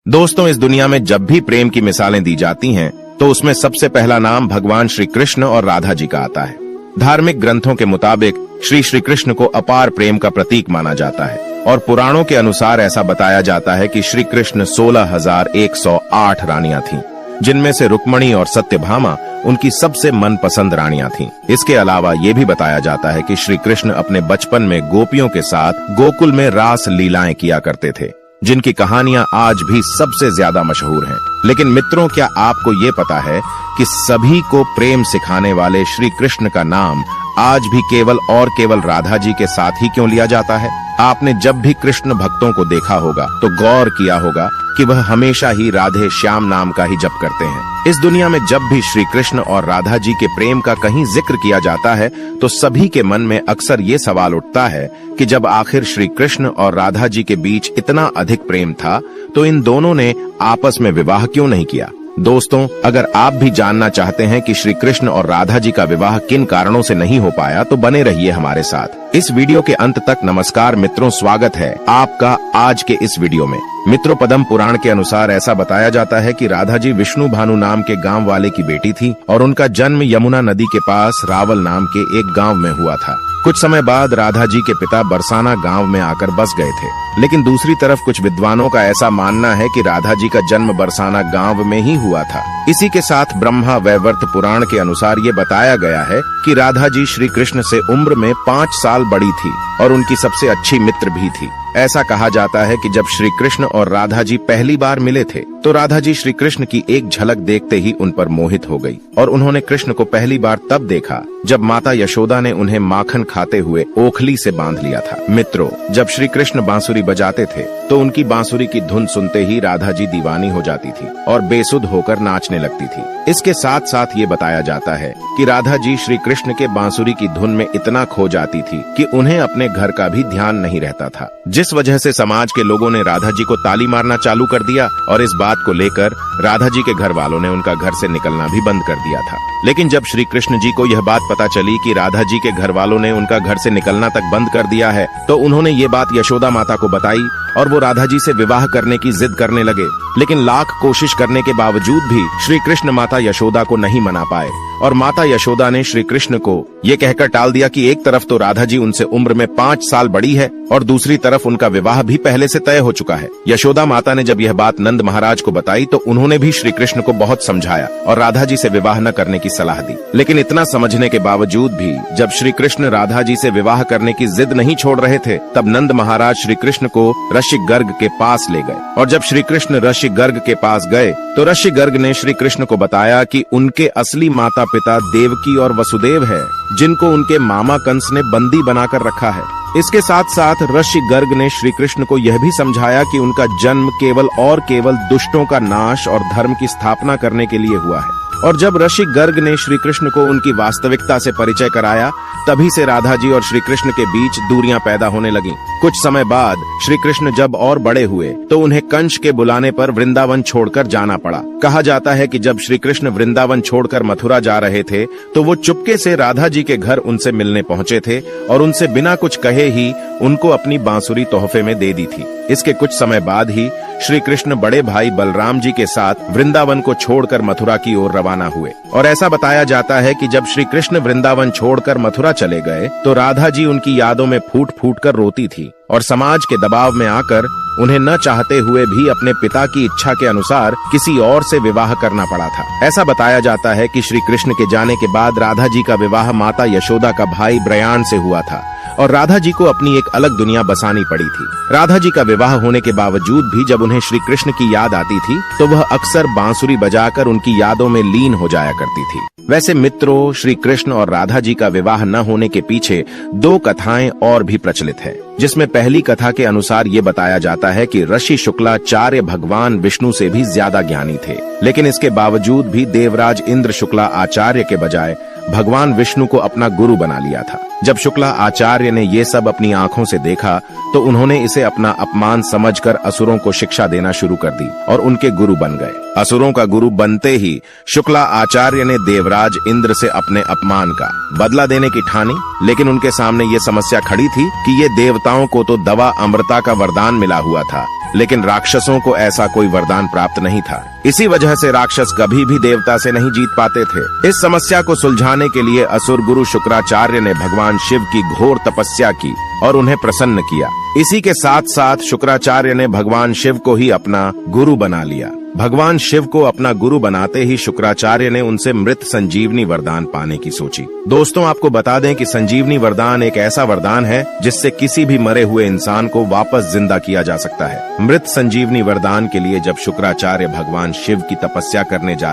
दोस्तों, इस दुनिया में जब भी प्रेम की मिसालें दी जाती हैं, तो उसमें सबसे पहला नाम भगवान श्री कृष्ण और राधा जी का आता है। धार्मिक ग्रंथों के मुताबिक श्री कृष्ण को अपार प्रेम का प्रतीक माना जाता है और पुराणों के अनुसार ऐसा बताया जाता है कि श्री कृष्ण 16,108 रानियां थीं, जिनमें से रुक्मणी और सत्यभामा उनकी सबसे मनपसंद रानियां थीं। इसके अलावा ये भी बताया जाता है कि श्री कृष्ण अपने बचपन में गोपियों के साथ गोकुल में रास लीलाएं किया करते थे, जिनकी कहानियां आज भी सबसे ज्यादा मशहूर हैं। लेकिन मित्रों, क्या आपको ये पता है कि सभी को प्रेम सिखाने वाले श्री कृष्ण का नाम आज भी केवल और केवल राधा जी के साथ ही क्यों लिया जाता है? आपने जब भी कृष्ण भक्तों को देखा होगा तो गौर किया होगा कि वह हमेशा ही राधे श्याम नाम का ही जप करते हैं। इस दुनिया में जब भी श्री कृष्ण और राधा जी के प्रेम का कहीं जिक्र किया जाता है तो सभी के मन में अक्सर ये सवाल उठता है कि जब आखिर श्री कृष्ण और राधा जी के बीच इतना अधिक प्रेम था तो इन दोनों ने आपस में विवाह क्यों नहीं किया? दोस्तों, अगर आप भी जानना चाहते हैं कि श्री कृष्ण और राधा जी का विवाह किन कारणों से नहीं हो पाया तो बने रहिए हमारे साथ इस वीडियो के अंत तक। नमस्कार मित्रों, स्वागत है आपका आज के इस वीडियो में। मित्रों, पद्म पुराण के अनुसार ऐसा बताया जाता है कि राधा जी विष्णु भानु नाम के गांव वाले की बेटी थी और उनका जन्म यमुना नदी के पास रावल नाम के एक गांव में हुआ था। कुछ समय बाद राधा जी के पिता बरसाना गांव में आकर बस गए थे, लेकिन दूसरी तरफ कुछ विद्वानों का ऐसा मानना है कि राधा जी का जन्म बरसाना गांव में ही हुआ था। इसी के साथ ब्रह्मा वैवर्त पुराण के अनुसार ये बताया गया है कि राधा जी श्री कृष्ण से उम्र में 5 साल बड़ी थी और उनकी सबसे अच्छी मित्र भी थी। ऐसा कहा जाता है कि जब श्री कृष्ण और राधा जी पहली बार मिले थे तो राधा जी श्री कृष्ण की एक झलक देखते ही उन पर मोहित हो गई और उन्होंने कृष्ण को पहली बार तब देखा जब माता यशोदा ने उन्हें माखन खाते हुए ओखली से बांध लिया था। मित्रों, जब श्री कृष्ण बांसुरी बजाते थे तो उनकी बांसुरी की धुन सुनते ही राधा जी दीवानी हो जाती थी और बेसुध होकर नाचने लगती थी। इसके साथ साथ ये बताया जाता है कि राधा जी श्री कृष्ण के बांसुरी की धुन में इतना खो जाती थी कि उन्हें अपने घर का भी ध्यान नहीं रहता था, जिस वजह से समाज के लोगों ने राधा जी को ताली मारना चालू कर दिया और इस बात को लेकर राधा जी के घर वालों ने उनका घर से निकलना भी बंद कर दिया था। लेकिन जब श्री कृष्ण जी को यह बात पता चली कि राधा जी के घर वालों ने उनका घर से निकलना तक बंद कर दिया है तो उन्होंने ये बात यशोदा माता को बताई और वो राधा जी से विवाह करने की जिद करने लगे। लेकिन लाख कोशिश करने के बावजूद भी श्री कृष्ण माता यशोदा को नहीं मना पाए और माता यशोदा ने श्री कृष्ण को ये कहकर टाल दिया कि एक तरफ तो राधा जी उनसे उम्र में 5 साल बड़ी है और दूसरी तरफ उनका विवाह भी पहले से तय हो चुका है। यशोदा माता ने जब यह बात नंद महाराज को बताई तो उन्होंने भी श्री कृष्ण को बहुत समझाया और राधा जी से विवाह न करने की सलाह दी। लेकिन इतना समझने के बावजूद भी जब श्री कृष्ण राधा जी से विवाह करने की जिद नहीं छोड़ रहे थे तब नंद महाराज श्री कृष्ण को ऋषि गर्ग के पास ले गए और जब श्री कृष्ण ऋषि गर्ग के पास गए तो ऋषि गर्ग ने श्री कृष्ण को बताया कि उनके असली माता पिता देवकी और वसुदेव है, जिनको उनके मामा कंस ने बंदी बनाकर रखा है। इसके साथ साथ ऋषि गर्ग ने श्री कृष्ण को यह भी समझाया कि उनका जन्म केवल और केवल दुष्टों का नाश और धर्म की स्थापना करने के लिए हुआ है। और जब ऋषि गर्ग ने श्री कृष्ण को उनकी वास्तविकता से परिचय कराया तभी से राधा जी और श्री कृष्ण के बीच दूरियां पैदा होने लगीं। कुछ समय बाद श्री कृष्ण जब और बड़े हुए तो उन्हें कंस के बुलाने पर वृंदावन छोड़कर जाना पड़ा। कहा जाता है कि जब श्री कृष्ण वृंदावन छोड़कर मथुरा जा रहे थे तो वो चुपके से राधा जी के घर उनसे मिलने पहुंचे थे और उनसे बिना कुछ कहे ही उनको अपनी बांसुरी तोहफे में दे दी थी। इसके कुछ समय बाद ही श्री कृष्ण बड़े भाई बलराम जी के साथ वृंदावन को छोड़कर मथुरा की ओर रवाना हुए और ऐसा बताया जाता है कि जब श्री कृष्ण वृंदावन छोड़कर मथुरा चले गए तो राधा जी उनकी यादों में फूट फूट कर रोती थी और समाज के दबाव में आकर उन्हें न चाहते हुए भी अपने पिता की इच्छा के अनुसार किसी और से विवाह करना पड़ा था। ऐसा बताया जाता है कि श्री कृष्ण के जाने के बाद राधा जी का विवाह माता यशोदा का भाई ब्रयान से हुआ था और राधा जी को अपनी एक अलग दुनिया बसानी पड़ी थी। राधा जी का विवाह होने के बावजूद भी जब उन्हें श्री कृष्ण की याद आती थी तो वह अक्सर बांसुरी बजाकर उनकी यादों में लीन हो जाया करती थी। वैसे मित्रों, श्री कृष्ण और राधा जी का विवाह न होने के पीछे 2 कथाएं और भी प्रचलित है, जिसमें पहली कथा के अनुसार ये बताया जाता है कि ऋषि शुक्लाचार्य भगवान विष्णु से भी ज्यादा ज्ञानी थे, लेकिन इसके बावजूद भी देवराज इंद्र शुक्ला आचार्य के बजाय भगवान विष्णु को अपना गुरु बना लिया था। जब शुक्ला आचार्य ने ये सब अपनी आंखों से देखा तो उन्होंने इसे अपना अपमान समझकर असुरों को शिक्षा देना शुरू कर दी और उनके गुरु बन गए। असुरों का गुरु बनते ही शुक्ला आचार्य ने देवराज इंद्र से अपने अपमान का बदला देने की ठानी, लेकिन उनके सामने ये समस्या खड़ी थी कि ये देवताओं को तो दवा अमृता का वरदान मिला हुआ था, लेकिन राक्षसों को ऐसा कोई वरदान प्राप्त नहीं था। इसी वजह से राक्षस कभी भी देवता से नहीं जीत पाते थे। इस समस्या को सुलझाने के लिए असुर गुरु शुक्राचार्य ने भगवान शिव की घोर तपस्या की और उन्हें प्रसन्न किया। इसी के साथ साथ शुक्राचार्य ने भगवान शिव को ही अपना गुरु बना लिया। भगवान शिव को अपना गुरु बनाते ही शुक्राचार्य ने उनसे मृत संजीवनी वरदान पाने की सोची। दोस्तों, आपको बता दें कि संजीवनी वरदान एक ऐसा वरदान है जिससे किसी भी मरे हुए इंसान को वापस जिंदा किया जा सकता है। मृत संजीवनी वरदान के लिए जब शुक्राचार्य भगवान शिव की तपस्या करने जा